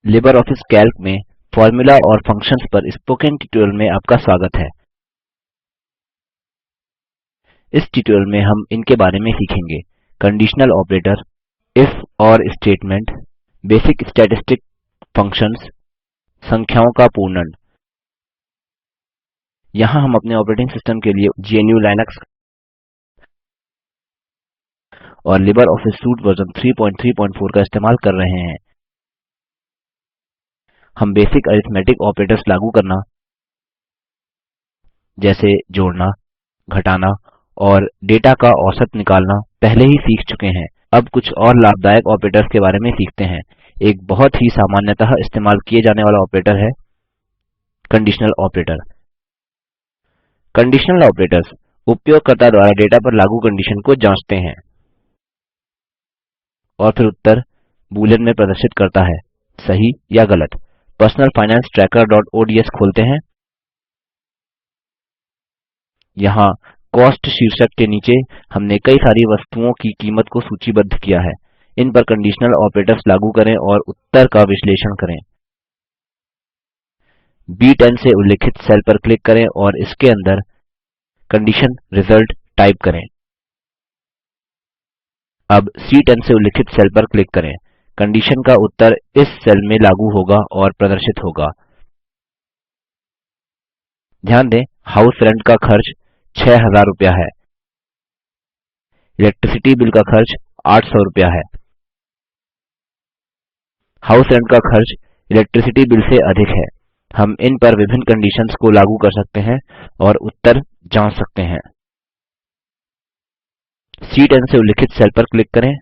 Libre office Calc में formula और functions पर स्पोकन ट्यूटोरियल में आपका स्वागत है। इस ट्यूटोरियल में हम इनके बारे में सीखेंगे। कंडीशनल ऑपरेटर, इफ और स्टेटमेंट, बेसिक स्टैटिस्टिक फंक्शन्स, संख्याओं का पूर्णन। यहाँ हम अपने ऑपरेटिंग सिस्टम के लिए GNU/लिनक्स और लिबर ऑफिस सूट वर्जन 334 का इस्तेमाल कर रहे हैं। हम बेसिक अरिथ्मेटिक ऑपरेटर्स लागू करना, जैसे जोड़ना, घटाना और डेटा का औसत निकालना पहले ही सीख चुके हैं। अब कुछ और लाभदायक ऑपरेटर्स के बारे में सीखते हैं। एक बहुत ही सामान्यतः इस्तेमाल किए जाने वाला ऑपरेटर है कंडीशनल ऑपरेटर। कंडीशनल ऑपरेटर्स उपयोगकर्ता द्वारा डेटा पर लागू कंडीशन को जांचते हैं और फिर उत्तर बूलियन में प्रदर्शित करता है, सही या गलत। पर्सनल फाइनेंस trackerओडीएस खोलते हैं। यहाँ कॉस्ट शीर्षक के नीचे हमने कई सारी वस्तुओं की कीमत को सूचीबद्ध किया है। इन पर कंडीशनल ऑपरेटर्स लागू करें और उत्तर का विश्लेषण करें। B10 से उल्लिखित सेल पर क्लिक करें और इसके अंदर कंडीशन रिजल्ट टाइप करें। अब C10 से उल्लिखित सेल पर क्लिक करें। कंडीशन का उत्तर इस सेल में लागू होगा और प्रदर्शित होगा। ध्यान दें, हाउस रेंट का खर्च 6000 रुपया है। इलेक्ट्रिसिटी बिल का खर्च 800 रुपया है। हाउस रेंट का खर्च इलेक्ट्रिसिटी बिल से अधिक है। हम इन पर विभिन्न कंडीशंस को लागू कर सकते हैं और उत्तर जांच सकते हैं। C10 से उल्लिखित सेल पर क्लिक करें।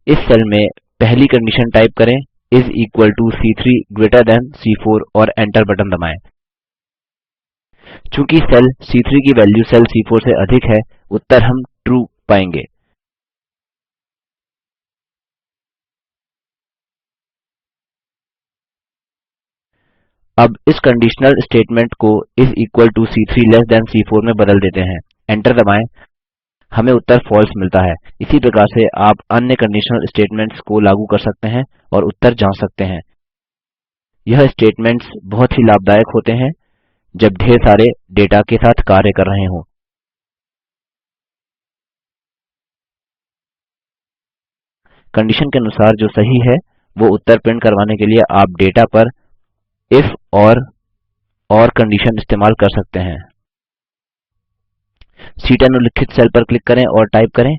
इस सेल में पहली कंडीशन टाइप करें, इस equal to C3 greater than C4 और एंटर बटन दबाएं। चूंकि सेल C3 की वैल्यू सेल C4 से अधिक है, उत्तर हम ट्रू पाएंगे। अब इस कंडीशनल स्टेटमेंट को इस equal to C3 less than C4 में बदल देते हैं। एंटर दबाएं। हमें उत्तर फॉल्स मिलता है। इसी प्रकार से आप अन्य कंडीशनल स्टेटमेंट्स को लागू कर सकते हैं और उत्तर जांच सकते हैं। यह स्टेटमेंट्स बहुत ही लाभदायक होते हैं जब ढेर सारे डेटा के साथ कार्य कर रहे हों। कंडीशन के अनुसार जो सही है वो उत्तर प्रिंट करवाने के लिए आप डेटा पर इफ और कंडीशन इस्तेमाल कर सकते हैं। C10 उल्लिखित सेल पर क्लिक करें और टाइप करें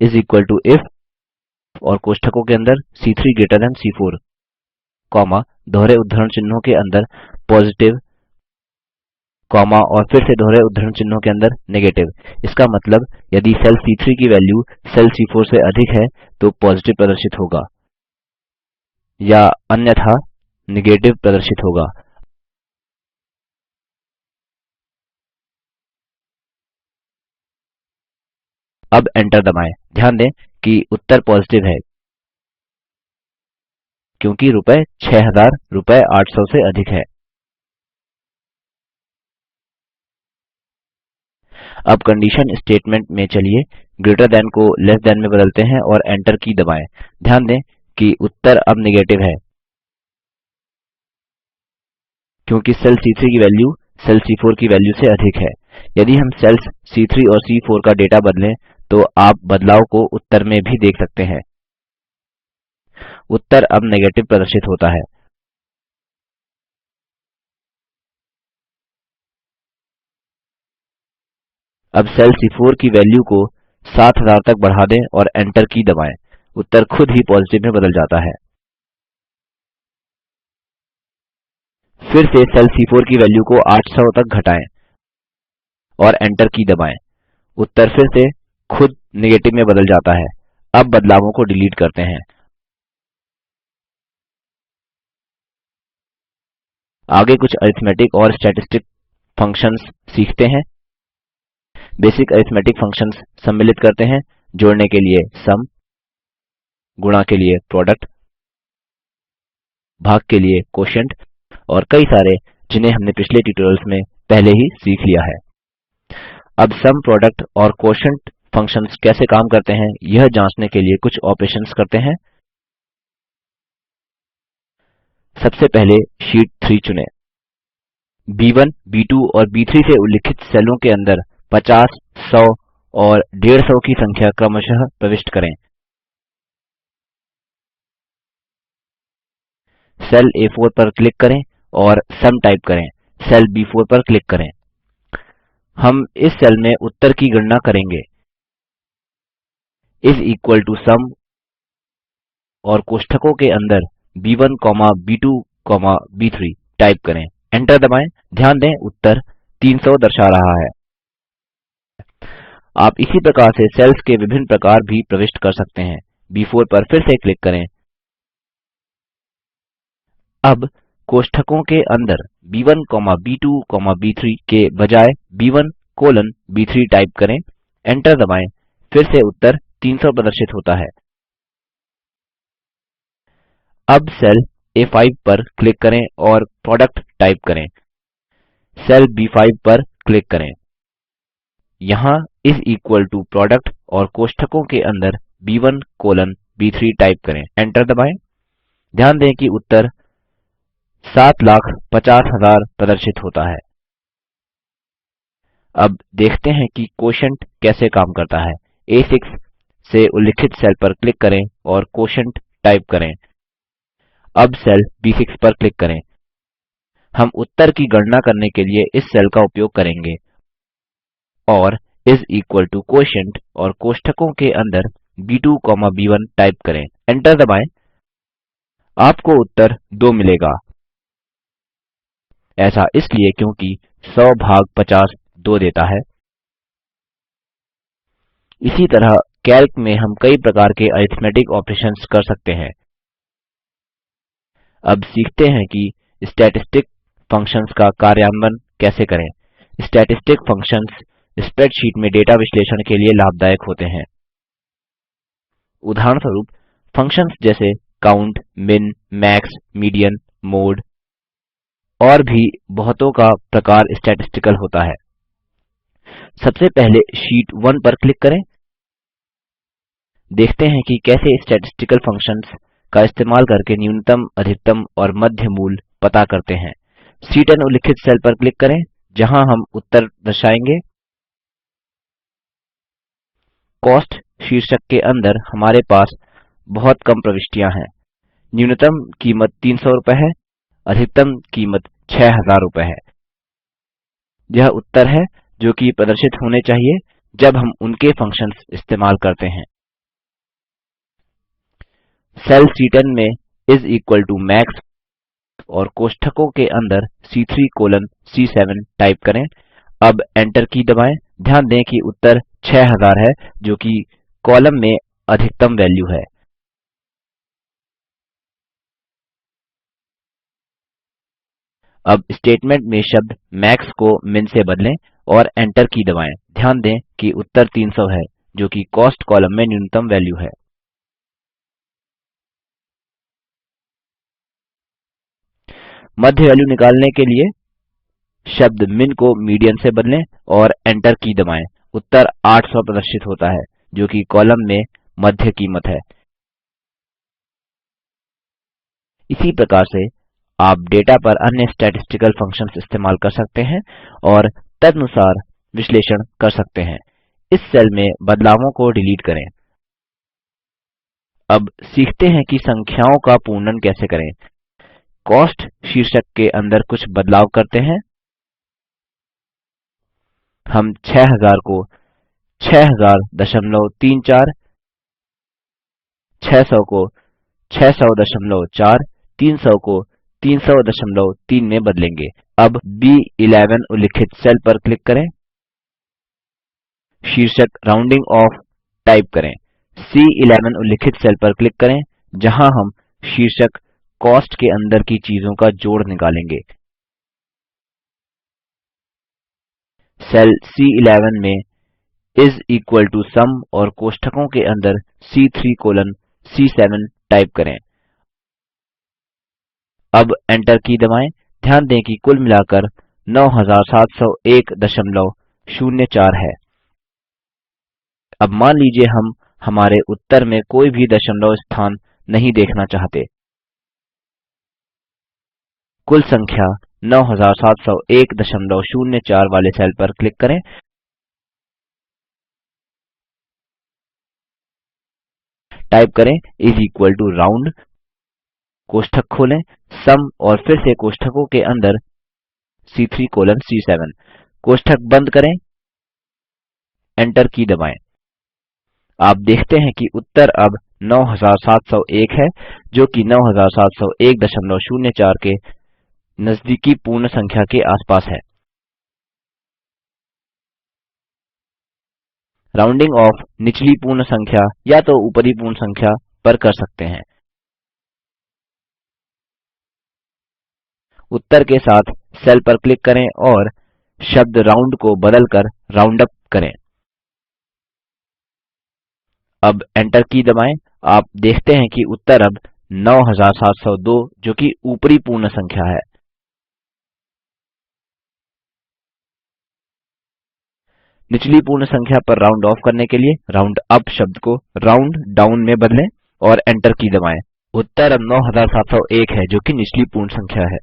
इस इक्वल टू इफ और कोष्ठकों के अंदर C3 greater than C4, comma, दोहरे उद्धरण चिन्हों के अंदर पॉजिटिव, कॉमा और फिर से दोहरे उद्धरण चिन्हों के अंदर नेगेटिव। इसका मतलब यदि सेल C3 की वैल्यू सेल C4 से अधिक है तो पॉजिटिव प्रदर्शित होगा या अन्यथा नेगेटिव प्रदर्शित होगा। अब एंटर दबाएं। ध्यान दें कि उत्तर पॉजिटिव है क्योंकि रुपये 6000 रुपये 800 से अधिक है। अब कंडीशन स्टेटमेंट में चलिए ग्रेटर देन को लेस देन में बदलते हैं और एंटर की दबाएं। ध्यान दें कि उत्तर अब नेगेटिव है क्योंकि सेल C3 की वैल्यू सेल C4 की वैल्यू से अधिक है। यदि हम सेल्स C3 और C4 का डेटा बदलें तो आप बदलाव को उत्तर में भी देख सकते हैं। उत्तर अब नेगेटिव प्रदर्शित होता है। अब सेल C4 की वैल्यू को 7000 तक बढ़ा दें और एंटर की दबाएं। उत्तर खुद ही पॉजिटिव में बदल जाता है। फिर से सेल C4 की वैल्यू को 800 तक घटाएं और एंटर की दबाएं। उत्तर फिर से खुद नेगेटिव में बदल जाता है। अब बदलावों को डिलीट करते हैं। आगे कुछ अरिथ्मेटिक और स्टैटिस्टिक फंक्शन्स सीखते हैं। बेसिक अरिथ्मेटिक फंक्शन्स सम्मिलित करते हैं। जोड़ने के लिए सम, गुणा के लिए प्रोडक्ट, भाग के लिए कोशेंट और कई सारे जिन्हें हमने पिछले ट्यूटोरियल्स में पहले ही सीख लिया है। अब सम, प्रोडक्ट और कोशेंट फंक्शन्स कैसे काम करते हैं यह जांचने के लिए कुछ ऑपरेशंस करते हैं। सबसे पहले शीट 3 चुनें। B1, B2 और B3 से उल्लिखित सेलों के अंदर 50, 100 और 150 की संख्या क्रमशः प्रविष्ट करें। सेल A4 पर क्लिक करें और सम टाइप करें। सेल B4 पर क्लिक करें। हम इस सेल में उत्तर की गणना करेंगे। इस इक्वल टू सम और कोष्ठकों के अंदर B1, B2, B3 टाइप करें। एंटर दबाएँ। ध्यान दें उत्तर 300 दर्शा रहा है। आप इसी प्रकार से सेल्स के विभिन्न प्रकार भी प्रविष्ट कर सकते हैं। B4 पर फिर से क्लिक करें। अब कोष्ठकों के अंदर B1, B2, B3 के बजाय B1 कोलन B3 टाइप करें। एंटर दबाएँ। फिर से उत्तर 300 प्रदर्शित होता है। अब सेल A5 पर क्लिक करें और प्रोडक्ट टाइप करें। सेल B5 पर क्लिक करें। यहाँ इस इक्वल टू प्रोडक्ट और कोष्ठकों के अंदर B1 कोलन B3 टाइप करें। एंटर दबाएँ। ध्यान दें कि उत्तर 7,50,000 प्रदर्शित होता है। अब देखते हैं कि क्वोटिएंट कैसे काम करता है। A6 से उल्लिखित सेल पर क्लिक करें और क्वोटिएंट टाइप करें। अब सेल B6 पर क्लिक करें। हम उत्तर की गणना करने के लिए इस सेल का उपयोग करेंगे और इस इक्वल टू क्वोटिएंट और कोष्ठकों के अंदर B2, B1 टाइप करें। एंटर दबाएँ। आपको उत्तर 2 मिलेगा। ऐसा इसलिए क्योंकि 100 भाग 50 2 देता है। इसी तरह कैल्क में हम कई प्रकार के अरिथ्मेटिक ऑपरेशंस कर सकते हैं। अब सीखते हैं कि स्टैटिस्टिक फंक्शन्स का कार्यान्वयन कैसे करें। स्टैटिस्टिक फंक्शन्स स्प्रेडशीट में डेटा विश्लेषण के लिए लाभदायक होते हैं। उदाहरणस्वरूप फंक्शन्स जैसे काउंट, मिन, मैक्स, मीडियन, मोड और भी बहुतों का प्रकार स्टैटिस्टिकल होता है। सबसे पहले शीट 1 पर क्लिक करें। देखते हैं कि कैसे स्टैटिस्टिकल फंक्शन्स का इस्तेमाल करके न्यूनतम, अधिकतम और मध्य मूल पता करते हैं। C10 उल्लिखित सेल पर क्लिक करें जहां हम उत्तर दर्शाएंगे। कॉस्ट शीर्षक के अंदर हमारे पास बहुत कम प्रविष्टियां हैं। न्यूनतम कीमत 300 रुपये है, अधिकतम कीमत 6,000 रुपये है। यह उत्तर है जो कि प्रदर्शित होने चाहिए जब हम उनके फंक्शन्स इस्तेमाल करते हैं। सेल C10 में इस इक्वल टू मैक्स और कोष्ठकों के अंदर C3 कोलन C7 टाइप करें। अब एंटर की दबाएँ। ध्यान दें कि उत्तर 6,000 है जो कि कॉलम में अधिकतम वैल्यू है। अब स्टेटमेंट में शब्द मैक्स को मिन से बदलें और एंटर की दबाएँ। ध्यान दें कि उत्तर 300 है जो कि कॉस्ट कॉलम में न्यूनतम वैल्यू है। मध्य वैल्यू निकालने के लिए शब्द मिन को मीडियन से बदलें और एंटर की दबाएँ। उत्तर 800 प्रदर्शित होता है जो कि कॉलम में मध्य कीमत है। इसी प्रकार से आप डेटा पर अन्य स्टैटिस्टिकल फंक्शन्स इस्तेमाल कर सकते हैं और तदनुसार विश्लेषण कर सकते हैं। इस सेल में बदलावों को डिलीट करें। अब सीखते हैं कि संख्याओं का पूर्णन कैसे करें। कॉस्ट शीर्षक के अंदर कुछ बदलाव करते हैं। हम 6,000 को 6000.34, 600 को 600.4, 300 को 300.3 में बदलेंगे। अब B11 उल्लिखित सेल पर क्लिक करें। शीर्षक राउंडिंग ऑफ टाइप करें। C11 उल्लिखित सेल पर क्लिक करें जहां हम शीर्षक कॉस्ट के अंदर की चीजों का जोड़ निकालेंगे। सेल C11 में इस इक्वल टू सम और कोष्ठकों के अंदर C3 कोलन C7 टाइप करें। अब एंटर की दबाएँ। ध्यान दें कि कुल मिलाकर 9701.04 है। अब मान लीजिए हम हमारे उत्तर में कोई भी दशमलव स्थान नहीं देखना चाहते। कुल संख्या 9701.04 वाले सेल पर क्लिक करें। टाइप करें इस इक्वल टू राउंड, कोष्ठक खोलें, सम और फिर से कोष्ठकों के अंदर सी3 कोलन सी7, कोष्ठक बंद करें, एंटर की दबाएँ। आप देखते हैं कि उत्तर अब 9701 है, जो कि 9701.04 के नजदीकी पूर्ण संख्या के आसपास है। राउंडिंग ऑफ निचली पूर्ण संख्या या तो ऊपरी पूर्ण संख्या पर कर सकते हैं। उत्तर के साथ सेल पर क्लिक करें और शब्द राउंड को बदलकर राउंड अप करें। अब एंटर की दबाएँ। आप देखते हैं कि उत्तर अब 9702 जो कि ऊपरी पूर्ण संख्या है। निचली पूर्ण संख्या पर राउंड ऑफ करने के लिए राउंड अप शब्द को राउंड डाउन में बदलें और एंटर की दबाएँ। उत्तर अब 9701 है, जो कि निचली पूर्ण संख्या है।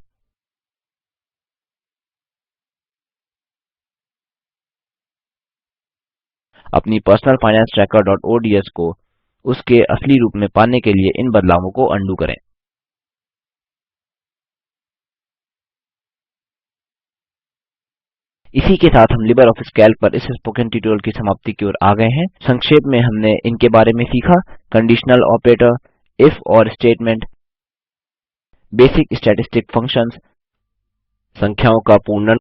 अपनी पर्सनल फाइनेंस trackerओडीएस को उसके असली रूप में पाने के लिए इन बदलावों को अन्डू करें। इसी के साथ हम लिबर ऑफिस कैल्क पर इस स्पोकन ट्यूटोरियल की समाप्ति की ओर आ गए हैं। संक्षेप में हमने इनके बारे में सीखा: कंडीशनल ऑपरेटर, इफ और स्टेटमेंट, बेसिक स्टैटिस्टिक फंक्शंस, संख्याओं का पूर्णन।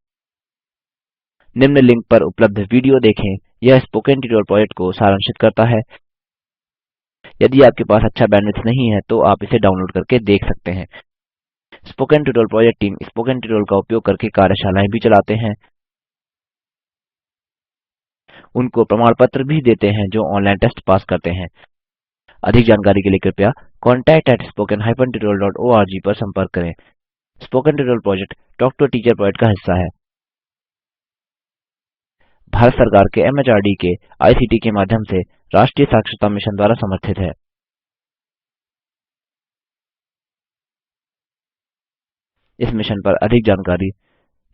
निम्न लिंक पर उपलब्ध वीडियो देखें। यह स्पोकन ट्यूटोरियल प्रोजेक्ट को सारांशित करता है। यदि आपके पास अच्छा बैंडविड्थ नहीं है तो आप इसे डाउनलोड करके देख सकते हैं। Spoken tutorial project team spoken tutorial का उपयोग करके कार्यशालाएँ भी चलाते हैं। उनको प्रमाण पत्र भी देते हैं जो ऑनलाइन टेस्ट पास करते हैं। अधिक जानकारी के लिए कृपया contact@spoken-tutorial.org पर संपर्क करें। Spoken tutorial project talk to a teacher project का हिस्सा है। भारत सरकार के एमएचआरडी के आईसीटी के माध्यम से राष्ट्रीय साक्षरता मिशन द्वारा समर्थित है। इस मिशन पर अधिक जानकारी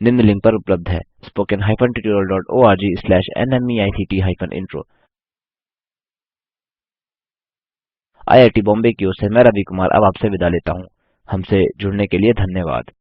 निम्न लिंक पर उपलब्ध है: spoken-tutorial.org/nmeict-intro। आईआईटी बॉम्बे की ओर से मैं रवि कुमार अब आपसे विदा लेता हूँ। हमसे जुड़ने के लिए धन्यवाद।